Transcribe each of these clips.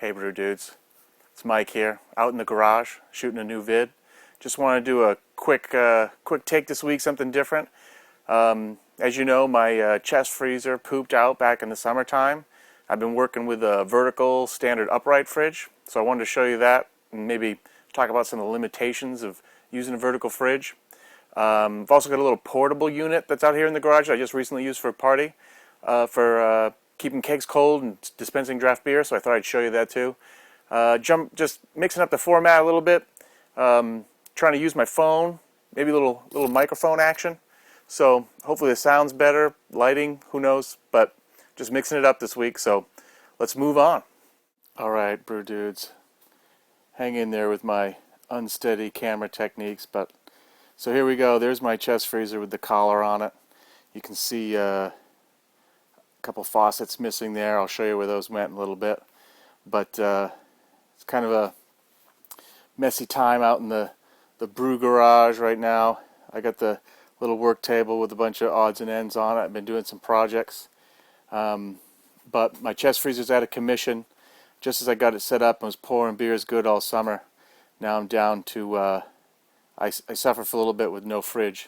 Hey Brew dudes, it's Mike here, out in the garage, shooting a new vid. Just want to do a quick take this week, something different. As you know, my chest freezer pooped out back in the summertime. I've been working with a vertical standard upright fridge, so I wanted to show you that and maybe talk about some of the limitations of using a vertical fridge. I've also got a little portable unit that's out here in the garage that I just recently used for a party for keeping kegs cold and dispensing draft beer, so I thought I'd show you that too. Just mixing up the format a little bit, trying to use my phone, maybe a little microphone action. So hopefully the sound's better, lighting, who knows, but just mixing it up this week, so let's move on. Alright, Brew dudes, hang in there with my unsteady camera techniques, but so here we go. There's my chest freezer with the collar on it. You can see a couple faucets missing there. I'll show you where those went in a little bit, but it's kind of a messy time out in the brew garage right now. I got the little work table with a bunch of odds and ends on it. I've been doing some projects, but my chest freezer's out of commission. Just as I got it set up and was pouring beers good all summer, now I'm down to I suffer for a little bit with no fridge.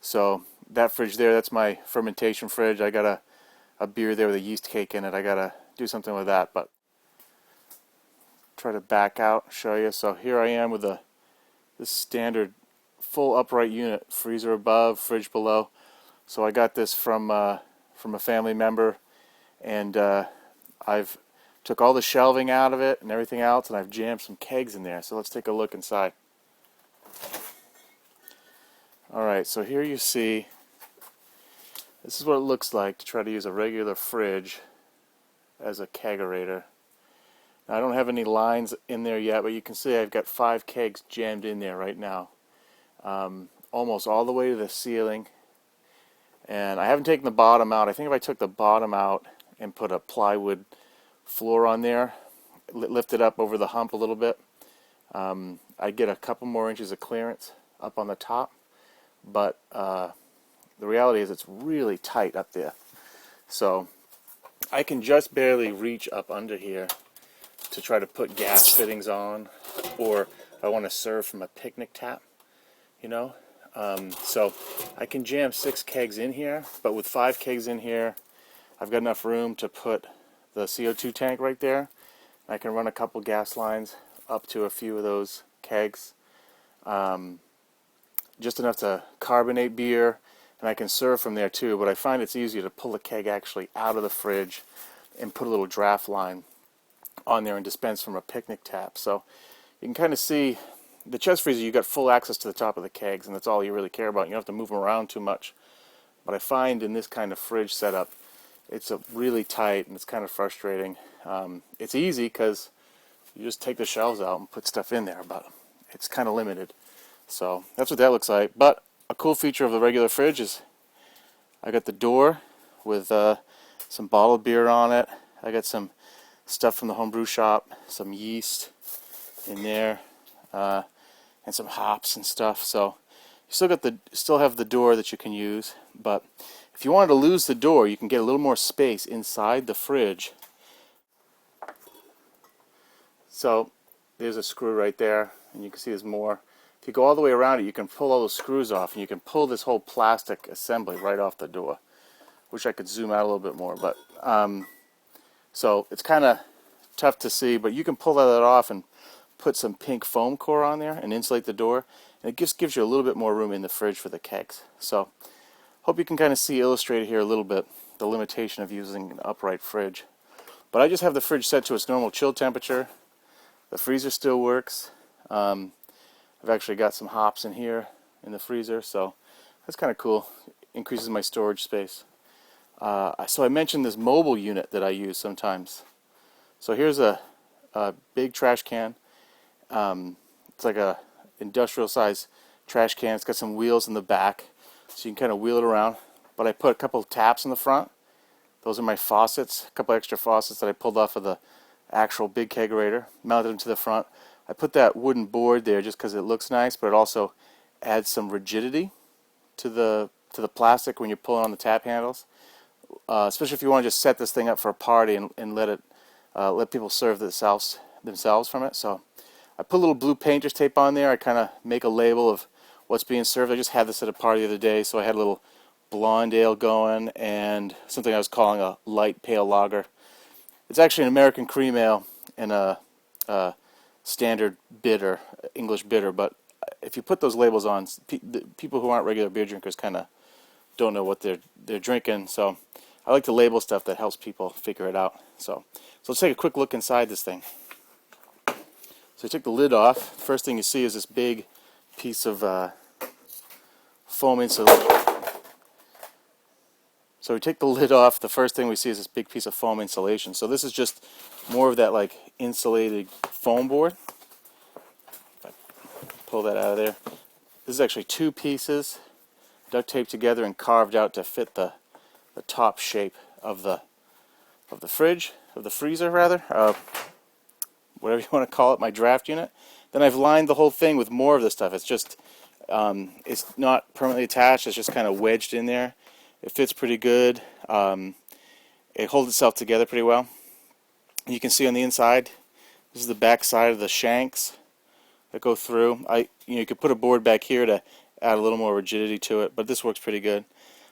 So that fridge there, that's my fermentation fridge. I got a beer there with a yeast cake in it. I gotta do something with that, but try to back out, show you. So here I am with this standard full upright unit, freezer above, fridge below. So I got this from a family member, and I've took all the shelving out of it and everything else, and I've jammed some kegs in there. So let's take a look inside. Alright, so here you see, this is what it looks like to try to use a regular fridge as a Kegorator. Now, I don't have any lines in there yet, but you can see I've got 5 kegs jammed in there right now, almost all the way to the ceiling. And I haven't taken the bottom out. I think if I took the bottom out and put a plywood floor on there, lift it up over the hump a little bit, I'd get a couple more inches of clearance up on the top. But the reality is it's really tight up there. So I can just barely reach up under here to try to put gas fittings on, or if I want to serve from a picnic tap, you know. So I can jam 6 kegs in here, but with 5 kegs in here, I've got enough room to put the CO2 tank right there. I can run a couple gas lines up to a few of those kegs. Just enough to carbonate beer, and I can serve from there too, but I find it's easier to pull a keg actually out of the fridge and put a little draft line on there and dispense from a picnic tap. So you can kind of see the chest freezer, you got full access to the top of the kegs, and that's all you really care about. You don't have to move them around too much. But I find in this kind of fridge setup, it's really tight and it's kind of frustrating. It's easy because you just take the shelves out and put stuff in there, but it's kind of limited. So that's what that looks like. But a cool feature of the regular fridge is I got the door with some bottled beer on it. I got some stuff from the homebrew shop, some yeast in there, and some hops and stuff. So you still have the door that you can use. But if you wanted to lose the door, you can get a little more space inside the fridge. So there's a screw right there, and you can see there's more. If you go all the way around it, you can pull all those screws off, and you can pull this whole plastic assembly right off the door. Wish I could zoom out a little bit more, but so it's kind of tough to see, but you can pull that off and put some pink foam core on there and insulate the door, and it just gives you a little bit more room in the fridge for the kegs. So hope you can kind of see illustrated here a little bit the limitation of using an upright fridge. But I just have the fridge set to its normal chill temperature. The freezer still works. I've actually got some hops in here in the freezer, so that's kind of cool. Increases my storage space. So I mentioned this mobile unit that I use sometimes. So here's a big trash can. It's like a industrial size trash can. It's got some wheels in the back, so you can kind of wheel it around. But I put a couple of taps in the front. Those are my faucets, a couple extra faucets that I pulled off of the actual big Kegorator, mounted them to the front. I put that wooden board there just because it looks nice, but it also adds some rigidity to the plastic when you're pulling on the tap handles. Especially if you want to just set this thing up for a party and let it let people serve themselves from it. So I put a little blue painter's tape on there. I kind of make a label of what's being served. I just had this at a party the other day, so I had a little blonde ale going and something I was calling a light pale lager. It's actually an American cream ale and a standard bitter, English bitter, but if you put those labels on, people who aren't regular beer drinkers kind of don't know what they're drinking. So I like to label stuff that helps people figure it out. So let's take a quick look inside this thing. So you take the lid off. First thing you see is this big piece of foam insulation. So we take the lid off. The first thing we see is this big piece of foam insulation. So this is just more of that like insulated foam board. If I pull that out of there, this is actually two pieces duct taped together and carved out to fit the top shape of the freezer rather, whatever you want to call it, my draft unit. Then I've lined the whole thing with more of this stuff. It's just it's not permanently attached. It's just kind of wedged in there. It fits pretty good. It holds itself together pretty well. You can see on the inside, this is the back side of the shanks that go through. You could put a board back here to add a little more rigidity to it, but this works pretty good.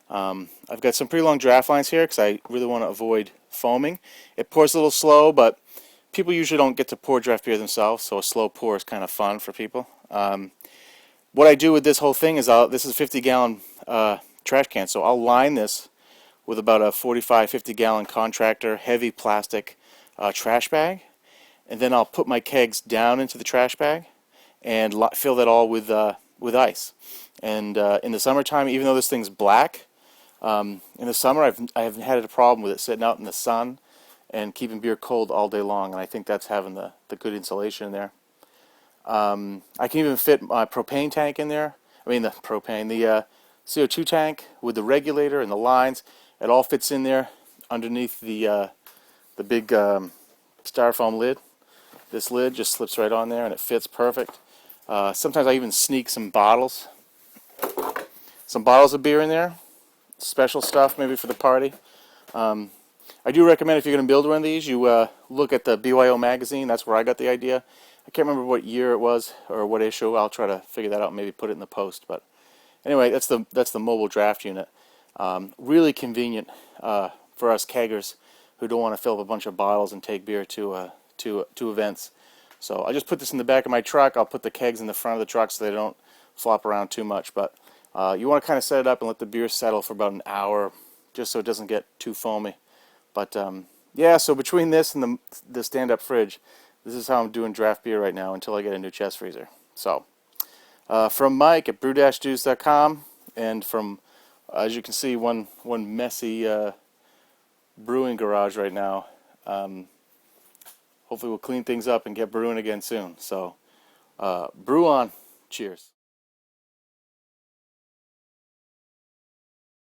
I've got some pretty long draft lines here because I really want to avoid foaming. It pours a little slow, but people usually don't get to pour draft beer themselves, so a slow pour is kind of fun for people. What I do with this whole thing is this is a 50-gallon trash can, so I'll line this with about a 45-50 gallon contractor heavy plastic trash bag, and then I'll put my kegs down into the trash bag and fill that all with ice. And in the summertime, even though this thing's black, in the summer I haven't had a problem with it sitting out in the sun and keeping beer cold all day long, and I think that's having the good insulation in there. I can even fit my propane tank in there. The CO2 tank with the regulator and the lines. It all fits in there underneath the big styrofoam lid. This lid just slips right on there and it fits perfect. Sometimes I even sneak some bottles of beer in there. Special stuff maybe for the party. I do recommend if you're going to build one of these, you look at the BYO magazine. That's where I got the idea. I can't remember what year it was or what issue. I'll try to figure that out and maybe put it in the post. But anyway, that's the mobile draft unit. Really convenient for us keggers who don't want to fill up a bunch of bottles and take beer to events. So I just put this in the back of my truck. I'll put the kegs in the front of the truck so they don't flop around too much. But you want to kind of set it up and let the beer settle for about an hour just so it doesn't get too foamy. But yeah, so between this and the stand-up fridge, this is how I'm doing draft beer right now until I get a new chest freezer. So from Mike at brew-juice.com, and from, as you can see, one messy brewing garage right now. Hopefully we'll clean things up and get brewing again soon. So brew on. Cheers.